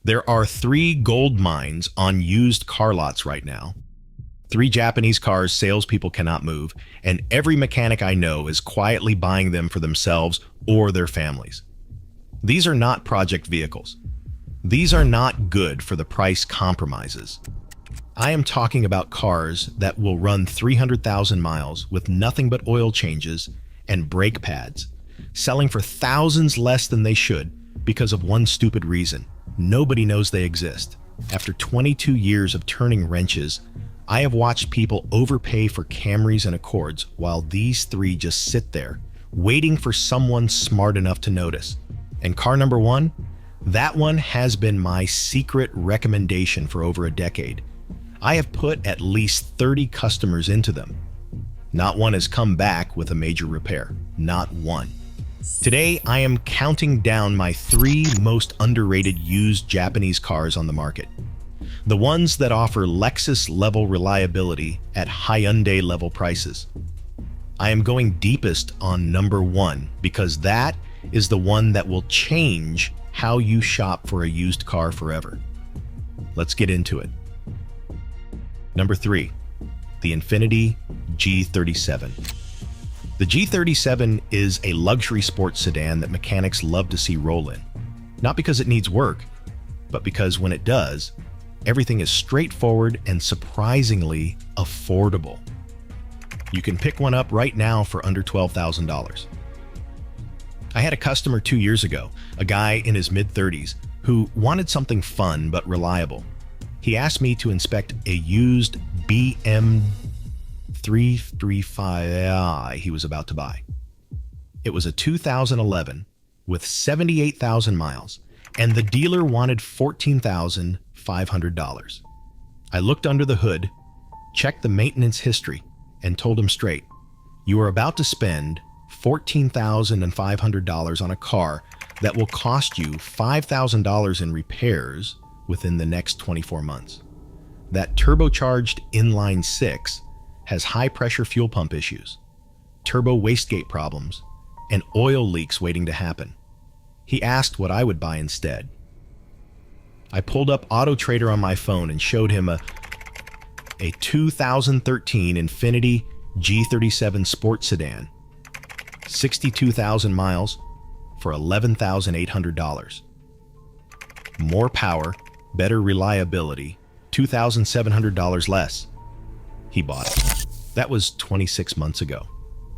There are 3 gold mines on used car lots right now. 3 Japanese cars salespeople cannot move, and every mechanic I know is quietly buying them for themselves or their families. These are not project vehicles. These are not good for the price compromises. I am talking about cars that will run 300,000 miles with nothing but oil changes and brake pads, selling for thousands less than they should because of one stupid reason. Nobody knows they exist. After 22 years of turning wrenches, I have watched people overpay for Camrys and Accords while these 3 just sit there, waiting for someone smart enough to notice. And car number 1? That one has been my secret recommendation for over a decade. I have put at least 30 customers into them. Not one has come back with a major repair. Not one. Today, I am counting down my 3 most underrated used Japanese cars on the market. The ones that offer Lexus-level reliability at Hyundai-level prices. I am going deepest on number 1 because that is the one that will change how you shop for a used car forever. Let's get into it. Number 3, the Infiniti G37. The G37 is a luxury sports sedan that mechanics love to see roll in. Not because it needs work, but because when it does, everything is straightforward and surprisingly affordable. You can pick one up right now for under $12,000. I had a customer 2 years ago, a guy in his mid-30s, who wanted something fun but reliable. He asked me to inspect a used BM 335i he was about to buy. It was a 2011 with 78,000 miles, and the dealer wanted $14,500. I looked under the hood, checked the maintenance history, and told him straight, "You are about to spend $14,500 on a car that will cost you $5,000 in repairs within the next 24 months. That turbocharged inline 6 has high-pressure fuel pump issues, turbo wastegate problems, and oil leaks waiting to happen." He asked what I would buy instead. I pulled up Auto Trader on my phone and showed him a 2013 Infiniti G37 sports sedan, 62,000 miles for $11,800. More power, better reliability, $2,700 less. He bought it. That was 26 months ago.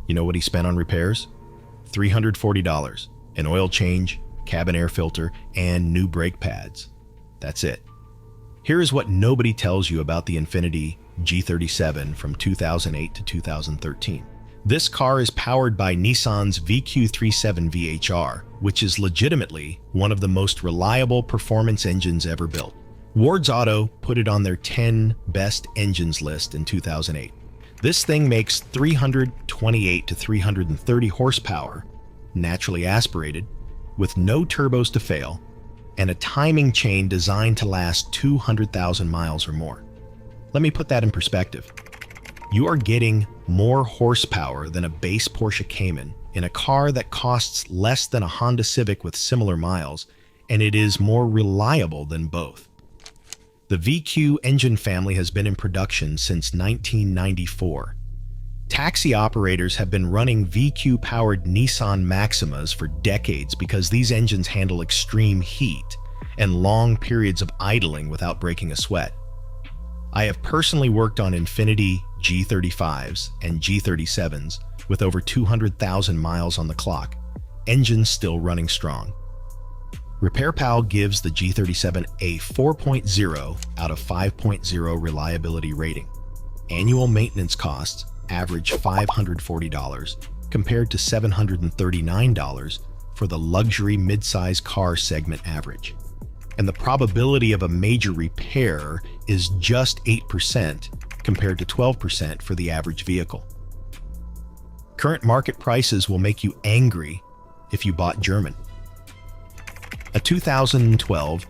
You know what he spent on repairs? $340, an oil change, cabin air filter, and new brake pads. That's it. Here is what nobody tells you about the Infiniti G37 from 2008 to 2013. This car is powered by Nissan's VQ37 VHR, which is legitimately one of the most reliable performance engines ever built. Ward's Auto put it on their 10 best engines list in 2008. This thing makes 328 to 330 horsepower, naturally aspirated, with no turbos to fail, and a timing chain designed to last 200,000 miles or more. Let me put that in perspective. You are getting more horsepower than a base Porsche Cayman in a car that costs less than a Honda Civic with similar miles, and it is more reliable than both. The VQ engine family has been in production since 1994. Taxi operators have been running VQ-powered Nissan Maximas for decades because these engines handle extreme heat and long periods of idling without breaking a sweat. I have personally worked on Infiniti G35s and G37s with over 200,000 miles on the clock, engines still running strong. RepairPal gives the G37 a 4.0 out of 5.0 reliability rating. Annual maintenance costs average $540 compared to $739 for the luxury midsize car segment average. And the probability of a major repair is just 8% compared to 12% for the average vehicle. Current market prices will make you angry if you bought German. A 2012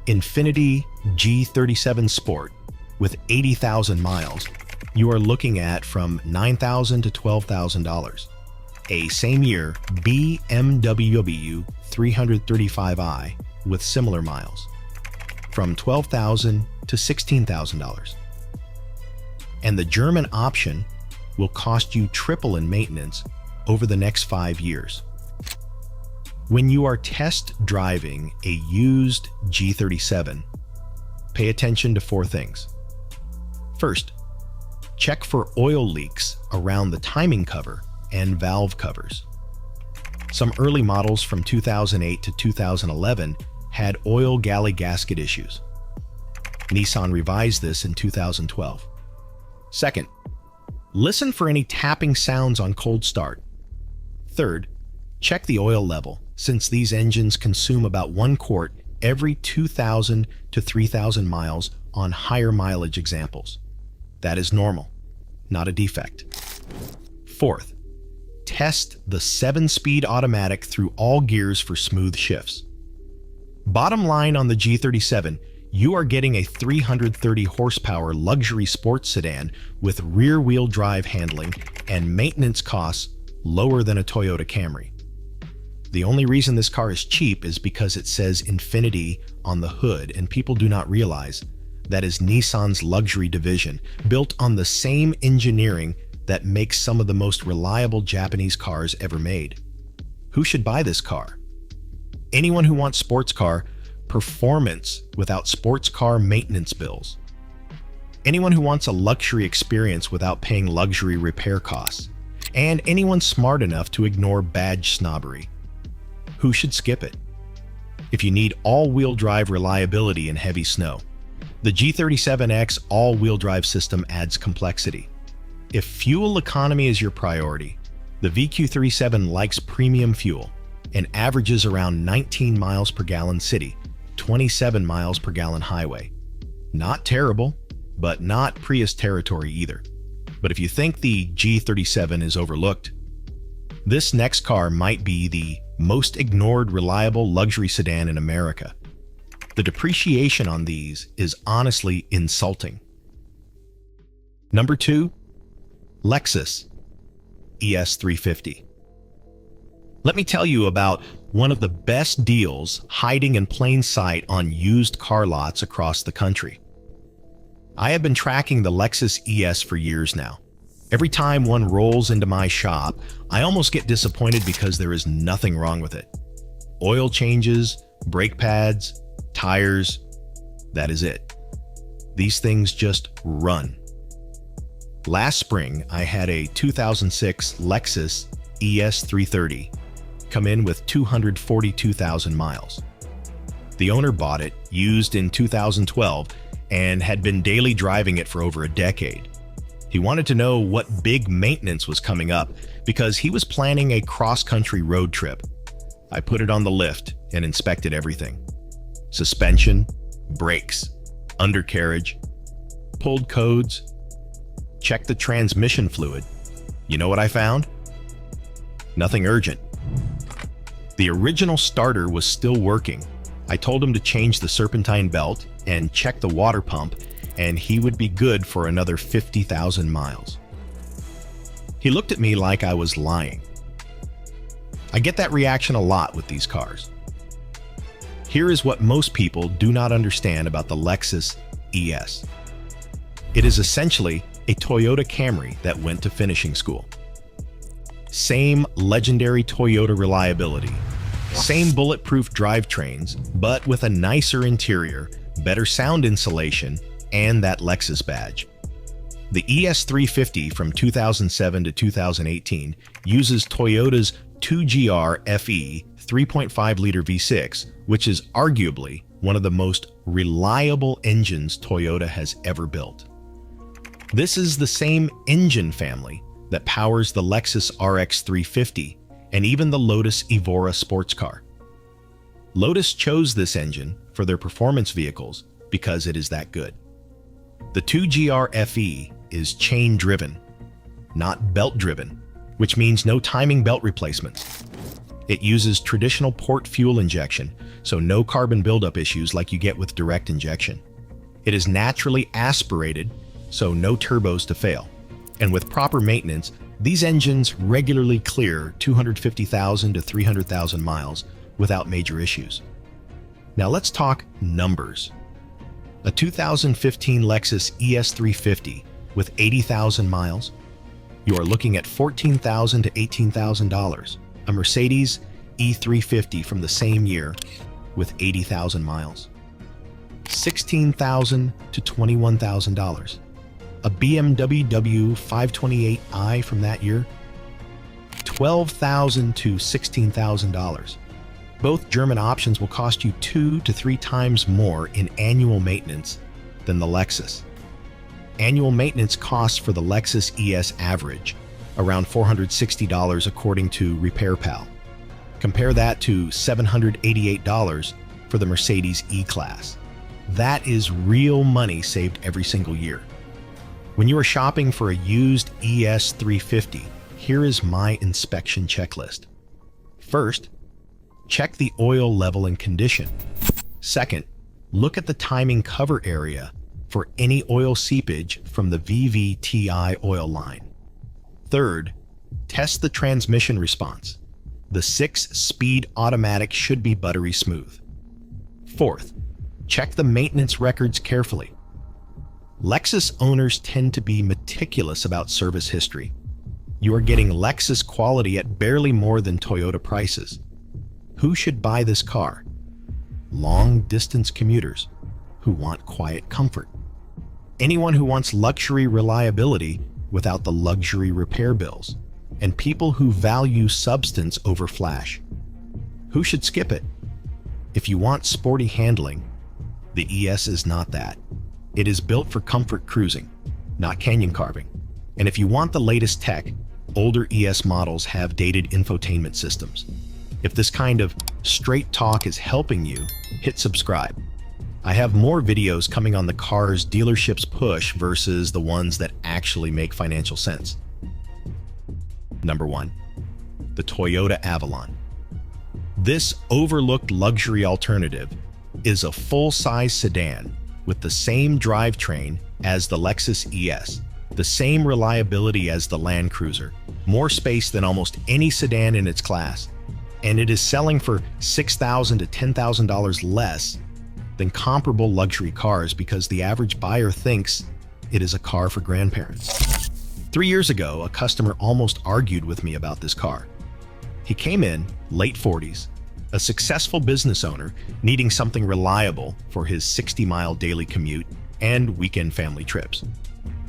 Infiniti G37 Sport with 80,000 miles, you are looking at from $9,000 to $12,000. A same year BMW 335i with similar miles, from $12,000 to $16,000. And the German option will cost you triple in maintenance over the next 5 years. When you are test driving a used G37, pay attention to 4 things. First, check for oil leaks around the timing cover and valve covers. Some early models from 2008 to 2011 had oil galley gasket issues. Nissan revised this in 2012. Second, listen for any tapping sounds on cold start. Third, check the oil level, since these engines consume about 1 quart every 2,000 to 3,000 miles on higher mileage examples. That is normal, not a defect. Fourth, test the 7-speed automatic through all gears for smooth shifts. Bottom line on the G37, you are getting a 330 horsepower luxury sports sedan with rear-wheel drive handling and maintenance costs lower than a Toyota Camry. The only reason this car is cheap is because it says Infiniti on the hood, and people do not realize that is Nissan's luxury division, built on the same engineering that makes some of the most reliable Japanese cars ever made. Who should buy this car? Anyone who wants sports car performance without sports car maintenance bills. Anyone who wants a luxury experience without paying luxury repair costs. And anyone smart enough to ignore badge snobbery. Who should skip it? If you need all-wheel drive reliability in heavy snow, the G37X all-wheel drive system adds complexity. If fuel economy is your priority, the VQ37 likes premium fuel and averages around 19 miles per gallon city, 27 miles per gallon highway. Not terrible, but not Prius territory either. But if you think the G37 is overlooked, this next car might be the most ignored reliable luxury sedan in America. The depreciation on these is honestly insulting. Number 2, Lexus ES 350. Let me tell you about one of the best deals hiding in plain sight on used car lots across the country. I have been tracking the Lexus ES for years now. Every time one rolls into my shop, I almost get disappointed because there is nothing wrong with it. Oil changes, brake pads, tires, that is it. These things just run. Last spring, I had a 2006 Lexus ES 330 come in with 242,000 miles. The owner bought it used in 2012 and had been daily driving it for over a decade. He wanted to know what big maintenance was coming up because he was planning a cross-country road trip. I put it on the lift and inspected everything. Suspension, brakes, undercarriage, pulled codes, checked the transmission fluid. You know what I found? Nothing urgent. The original starter was still working. I told him to change the serpentine belt and check the water pump, and he would be good for another 50,000 miles. He looked at me like I was lying. I get that reaction a lot with these cars. Here is what most people do not understand about the Lexus ES. It is essentially a Toyota Camry that went to finishing school. Same legendary Toyota reliability, same bulletproof drivetrains, but with a nicer interior, better sound insulation, and that Lexus badge. The ES 350 from 2007 to 2018 uses Toyota's 2GR FE 3.5-liter V6, which is arguably one of the most reliable engines Toyota has ever built. This is the same engine family that powers the Lexus RX 350 and even the Lotus Evora sports car. Lotus chose this engine for their performance vehicles because it is that good. The 2GR FE is chain-driven, not belt-driven, which means no timing belt replacements. It uses traditional port fuel injection, so no carbon buildup issues like you get with direct injection. It is naturally aspirated, so no turbos to fail. And with proper maintenance, these engines regularly clear 250,000 to 300,000 miles without major issues. Now let's talk numbers. A 2015 Lexus ES350 with 80,000 miles? You are looking at $14,000 to $18,000. A Mercedes E350 from the same year with 80,000 miles. $16,000 to $21,000. A BMW W528i from that year? $12,000 to $16,000. Both German options will cost you 2 to 3 times more in annual maintenance than the Lexus. Annual maintenance costs for the Lexus ES average around $460 according to RepairPal. Compare that to $788 for the Mercedes E-Class. That is real money saved every single year. When you are shopping for a used ES350, here is my inspection checklist. First, check the oil level and condition. Second, look at the timing cover area for any oil seepage from the VVTi oil line. Third, test the transmission response. The 6-speed automatic should be buttery smooth. Fourth, check the maintenance records carefully. Lexus owners tend to be meticulous about service history. You are getting Lexus quality at barely more than Toyota prices. Who should buy this car? Long-distance commuters who want quiet comfort. Anyone who wants luxury reliability without the luxury repair bills. And people who value substance over flash. Who should skip it? If you want sporty handling, the ES is not that. It is built for comfort cruising, not canyon carving. And if you want the latest tech, older ES models have dated infotainment systems. If this kind of straight talk is helping you, hit subscribe. I have more videos coming on the cars dealerships push versus the ones that actually make financial sense. Number 1. The Toyota Avalon. This overlooked luxury alternative is a full-size sedan with the same drivetrain as the Lexus ES, the same reliability as the Land Cruiser, more space than almost any sedan in its class, and it is selling for $6,000 to $10,000 less than comparable luxury cars because the average buyer thinks it is a car for grandparents. 3 years ago, a customer almost argued with me about this car. He came in, late 40s, a successful business owner needing something reliable for his 60-mile daily commute and weekend family trips.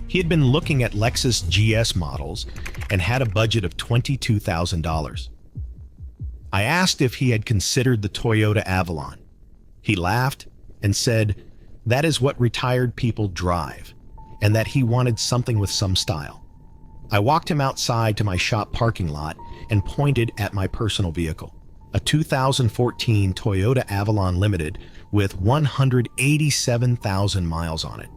He had been looking at Lexus GS models and had a budget of $22,000. I asked if he had considered the Toyota Avalon. He laughed and said that is what retired people drive, and that he wanted something with some style. I walked him outside to my shop parking lot and pointed at my personal vehicle, a 2014 Toyota Avalon Limited with 187,000 miles on it.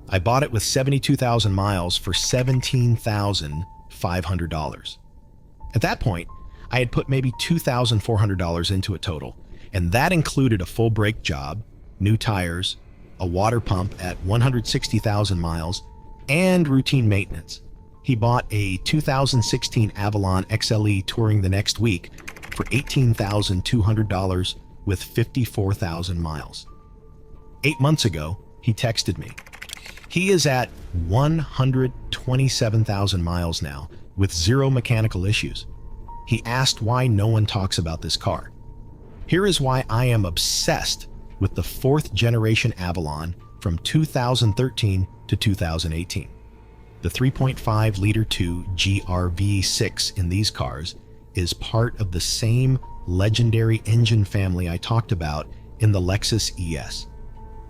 I bought it with 72,000 miles for $17,500. At that point, I had put maybe $2,400 into it total, and that included a full brake job, new tires, a water pump at 160,000 miles, and routine maintenance. He bought a 2016 Avalon XLE touring the next week for $18,200 with 54,000 miles. 8 months ago, he texted me. He is at 127,000 miles now with 0 mechanical issues. He asked why no one talks about this car. Here is why I am obsessed with the 4th generation Avalon from 2013 to 2018. The 3.5-liter 2 GR-V6 in these cars is part of the same legendary engine family I talked about in the Lexus ES.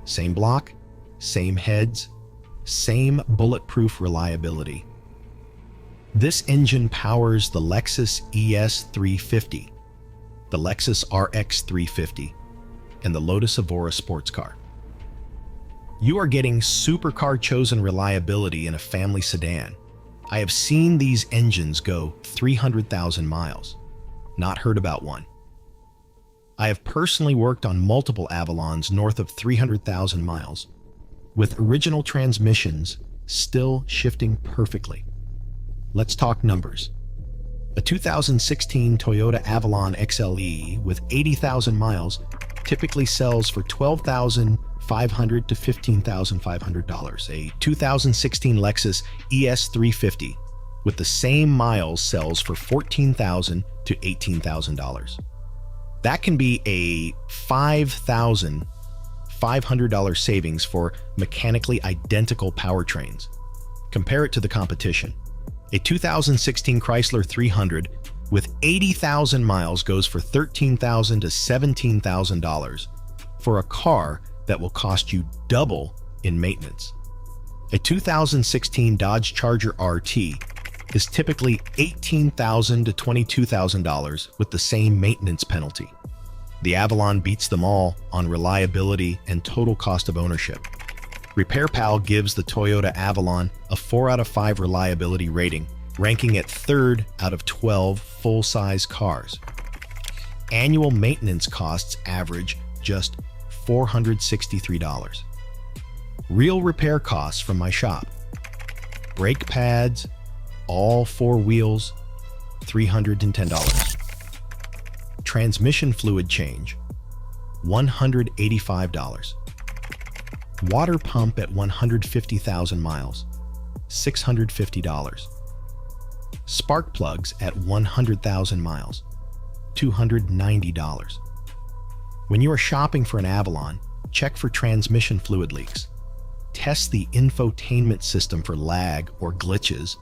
Same block, same heads, same bulletproof reliability. This engine powers the Lexus ES350, the Lexus RX 350, and the Lotus Evora sports car. You are getting supercar-chosen reliability in a family sedan. I have seen these engines go 300,000 miles. Not heard about one. I have personally worked on multiple Avalons north of 300,000 miles, with original transmissions still shifting perfectly. Let's talk numbers. A 2016 Toyota Avalon XLE with 80,000 miles typically sells for $12,500 $500 to $15,500. A 2016 Lexus ES 350 with the same miles sells for $14,000 to $18,000. That can be a $5,500 savings for mechanically identical powertrains. Compare it to the competition. A 2016 Chrysler 300 with 80,000 miles goes for $13,000 to $17,000 for a car that will cost you double in maintenance. A 2016 Dodge Charger RT is typically $18,000 to $22,000 with the same maintenance penalty. The Avalon beats them all on reliability and total cost of ownership. RepairPal gives the Toyota Avalon a 4 out of 5 reliability rating, ranking it 3rd out of 12 full-size cars. Annual maintenance costs average just $463. Real repair costs from my shop: brake pads, all 4 wheels, $310. Transmission fluid change, $185. Water pump at 150,000 miles, $650. Spark plugs at 100,000 miles, $290. When you are shopping for an Avalon, check for transmission fluid leaks. Test the infotainment system for lag or glitches.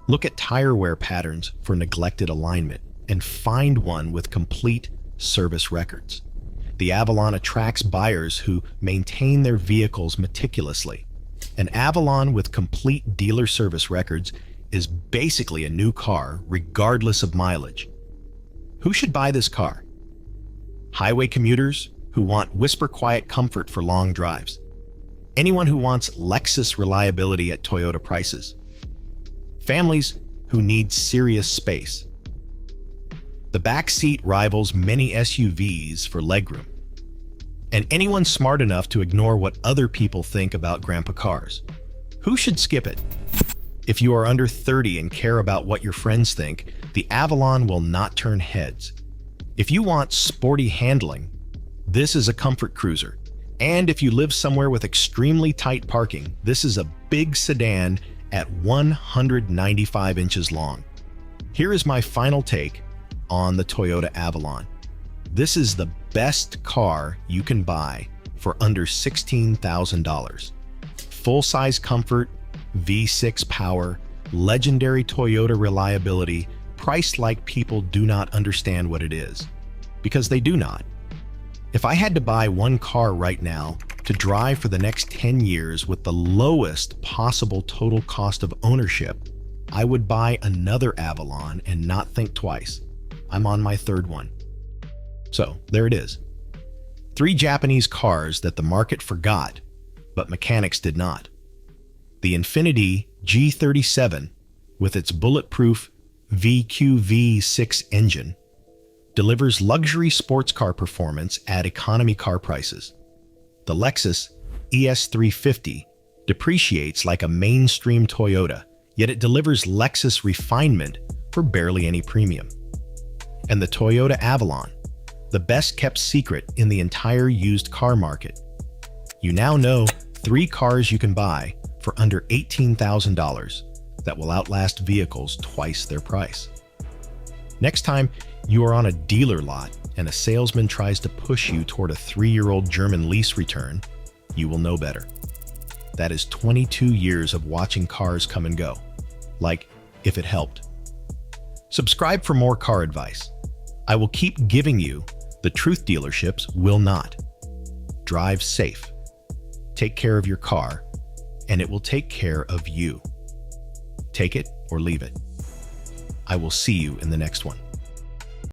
Look at tire wear patterns for neglected alignment, and find one with complete service records. The Avalon attracts buyers who maintain their vehicles meticulously. An Avalon with complete dealer service records is basically a new car, regardless of mileage. Who should buy this car? Highway commuters who want whisper-quiet comfort for long drives. Anyone who wants Lexus reliability at Toyota prices. Families who need serious space. The back seat rivals many SUVs for legroom. And anyone smart enough to ignore what other people think about grandpa cars. Who should skip it? If you are under 30 and care about what your friends think, the Avalon will not turn heads. If you want sporty handling, this is a comfort cruiser. And if you live somewhere with extremely tight parking, this is a big sedan at 195 inches long. Here is my final take on the Toyota Avalon. This is the best car you can buy for under $16,000. Full-size comfort, V6 power, legendary Toyota reliability, priced like people do not understand what it is. Because they do not. If I had to buy one car right now to drive for the next 10 years with the lowest possible total cost of ownership, I would buy another Avalon and not think twice. I'm on my 3rd one. So, there it is. 3 Japanese cars that the market forgot, but mechanics did not. The Infiniti G37, with its bulletproof VQV6 engine, delivers luxury sports car performance at economy car prices. The Lexus ES 350 depreciates like a mainstream Toyota, yet it delivers Lexus refinement for barely any premium. And the Toyota Avalon, the best-kept secret in the entire used car market. You now know 3 cars you can buy for under $18,000 that will outlast vehicles twice their price. Next time you are on a dealer lot and a salesman tries to push you toward a 3-year-old German lease return, you will know better. That is 22 years of watching cars come and go. Like, if it helped. Subscribe for more car advice. I will keep giving you the truth dealerships will not. Drive safe. Take care of your car, and it will take care of you. Take it or leave it. I will see you in the next one.